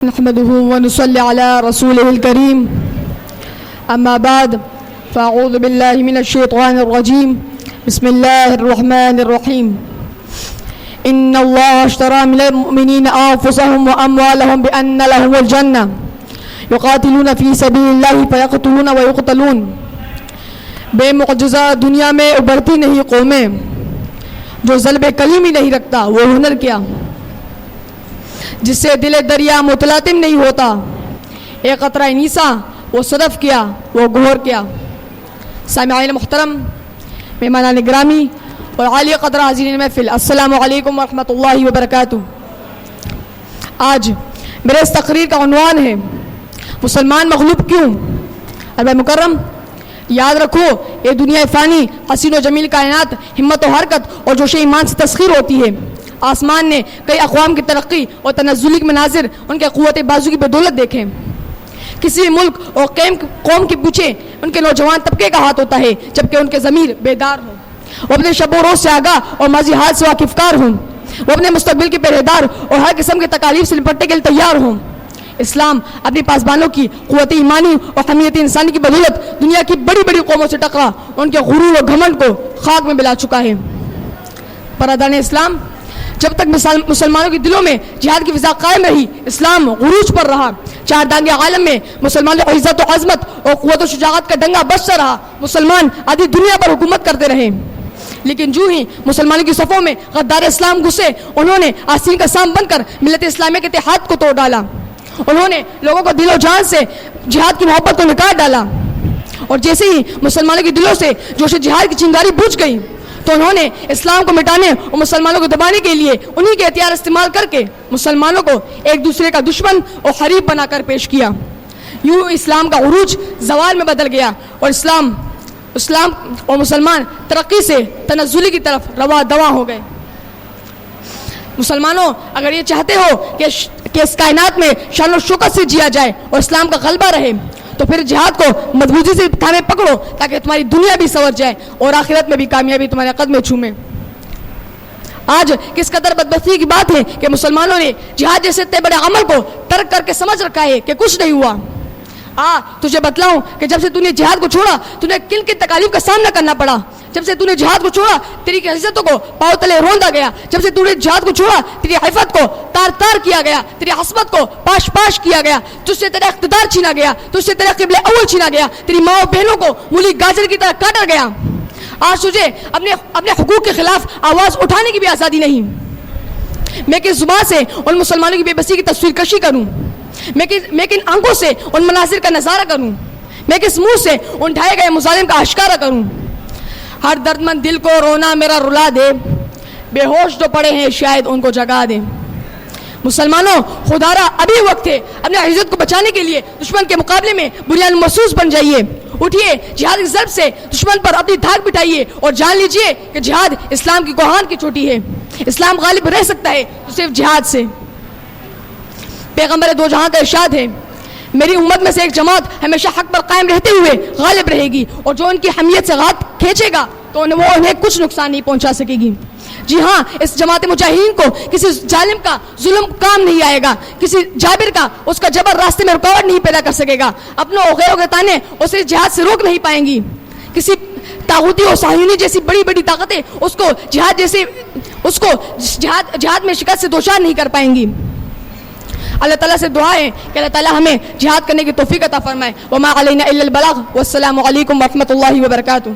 نحمده ونصلي على رسوله الكريم أما بعد فأعوذ بالله من الشيطان الرجيم بسم الله الرحمن الرحيم إن الله اشترى من المؤمنين أنفسهم وأموالهم بأن لهم الجنة يقاتلون في سبيل الله فيقتلون ويقتلون بے معجزہ دنیا میں ابھرتی نہیں قومیں جو ضلب کلیم ہی نہیں رکھتا وہ ہنر کیا، جس سے دل دریا متلاطم نہیں ہوتا، ایک قطرہ نیسا وہ صدف کیا وہ گہر کیا۔ سامعین محترم، مہمانان گرامی اور عالی قدر حاضرین محفل، السلام علیکم ورحمۃ اللہ وبرکاتہ۔ آج میرے اس تقریر کا عنوان ہے مسلمان مغلوب کیوں؟ عرب مکرم، یاد رکھو یہ دنیا فانی حسین و جمیل کائنات ہمت و حرکت اور جوش ایمان سے تسخیر ہوتی ہے۔ آسمان نے کئی اقوام کی ترقی اور تنزلی کے مناظر ان کے قوت بازو کی بدولت دیکھیں۔ کسی ملک اور قوم کے پیچھے ان کے نوجوان طبقے کا ہاتھ ہوتا ہے جبکہ ان کے ضمیر بیدار ہوں، وہ اپنے شب و روز سے آگاہ اور ماضی حال سے واقفکار ہوں، وہ اپنے مستقبل کے پہریدار اور ہر قسم کے تکالیف سے نپٹنے کے لیے تیار ہوں۔ اسلام اپنی پاسبانوں کی قوت ایمانی اور حمیت انسانی کی بدولت دنیا کی بڑی بڑی قوموں سے ٹکرا ان کے غرور و گھمنڈ کو خاک میں ملا چکا ہے۔ برادران اسلام، جب تک مسلمانوں کے دلوں میں جہاد کی فضا قائم رہی، اسلام عروج پر رہا، چار دانگے عالم میں مسلمانوں کی عزت و عظمت اور قوت و شجاعت کا ڈنگا بجتا رہا، مسلمان آدھی دنیا پر حکومت کرتے رہے۔ لیکن جو ہی مسلمانوں کی صفوں میں غدار اسلام گھسے، انہوں نے آستین کا سام بن کر ملت اسلامیہ کے اتحاد کو توڑ ڈالا، انہوں نے لوگوں کو دل و جان سے جہاد کی محبت کو نکال ڈالا، اور جیسے ہی مسلمانوں کے دلوں سے جوش جہاد کی چنگاری بجھ گئی تو انہوں نے اسلام کو مٹانے اور مسلمانوں کو دبانے کے لیے انہی کے ہتھیار استعمال کر کے مسلمانوں کو ایک دوسرے کا دشمن اور حریف بنا کر پیش کیا۔ یوں اسلام کا عروج زوال میں بدل گیا اور اسلام اور مسلمان ترقی سے تنزلی کی طرف روا دوا ہو گئے۔ مسلمانوں، اگر یہ چاہتے ہو کہ اس کائنات میں شان و شوکت سے جیا جائے اور اسلام کا غلبہ رہے تو پھر جہاد کو مضبوطی سے تھامے پکڑو تاکہ تمہاری دنیا بھی سنور جائے اور آخرت میں بھی کامیابی تمہارے قدم میں چھومے۔ آج کس قدر بدبختی کی بات ہے کہ مسلمانوں نے جہاد جیسے اتنے بڑے عمل کو ترک کر کے سمجھ رکھا ہے کہ کچھ نہیں ہوا۔ تجھے بتلاؤں کہ جب سے تو نے جہاد کو چھوڑا تجھے کن کی تکالیف کا سامنا کرنا پڑا۔ جب سے تو نے جہاد کو چھوڑا تیری عزتوں کو پاؤں تلے روندا گیا۔ جب سے تو نے جہاد کو چھوڑا تیری عفت کو تار تار کیا گیا، تیری عصمت کو پاش پاش کیا گیا، تجھ سے تیرا اقتدار چھینا گیا، تجھ سے تیرا قبلہ اول چھینا گیا، تیری ماں و بہنوں کو مولی گاجر کی طرح کاٹا گیا۔ آج تجھے اپنے حقوق کے خلاف آواز اٹھانے کی بھی آزادی نہیں۔ میں کس زبان سے ان مسلمانوں کی بے بسی کی تصویر کشی کروں؟ میں کن آنکھوں سے ان مناظر کا نظارہ کروں؟ میں کس منہ سے ان ڈھائے گئے مظالم کا اشکارہ کروں؟ ہر درد مند دل کو رونا میرا رلا دے، بے ہوش جو پڑے ہیں شاید ان کو جگا دے۔ مسلمانوں، خدارا ابھی وقت ہے اپنے عزت کو بچانے کے لیے دشمن کے مقابلے میں بنیاد محسوس بن جائیے۔ اٹھیے، جہاد کی ضرب سے دشمن پر اپنی دھاک بٹھائیے اور جان لیجئے کہ جہاد اسلام کی کوہان کی چوٹی ہے۔ اسلام غالب رہ سکتا ہے تو صرف جہاد سے۔ پیغمبر دو جہاں کا ارشاد ہے، میری امت میں سے ایک جماعت ہمیشہ حق پر قائم رہتے ہوئے غالب رہے گی، اور جو ان کی حمیت سے ہاتھ کھینچے گا تو وہ انہیں کچھ نقصان نہیں پہنچا سکے گی۔ جی ہاں، اس جماعت مجاہدین کو کسی ظالم کا ظلم کام نہیں آئے گا، کسی جابر کا اس کا جبر راستے میں رکاوٹ نہیں پیدا کر سکے گا، اپنوں غیروں کے تانے اسے جہاد سے روک نہیں پائیں گی، کسی طاغوتی اور صہیونی جیسی بڑی بڑی طاقتیں اس کو جہاد میں شکست سے دوچار نہیں کر پائیں گی۔ اللہ تعالیٰ سے دعا ہے کہ اللہ تعالیٰ ہمیں جہاد کرنے کی توفیق عطا فرمائے۔ وما علینا الا البلاغ، والسلام علیکم ورحمۃ اللہ وبرکاتہ۔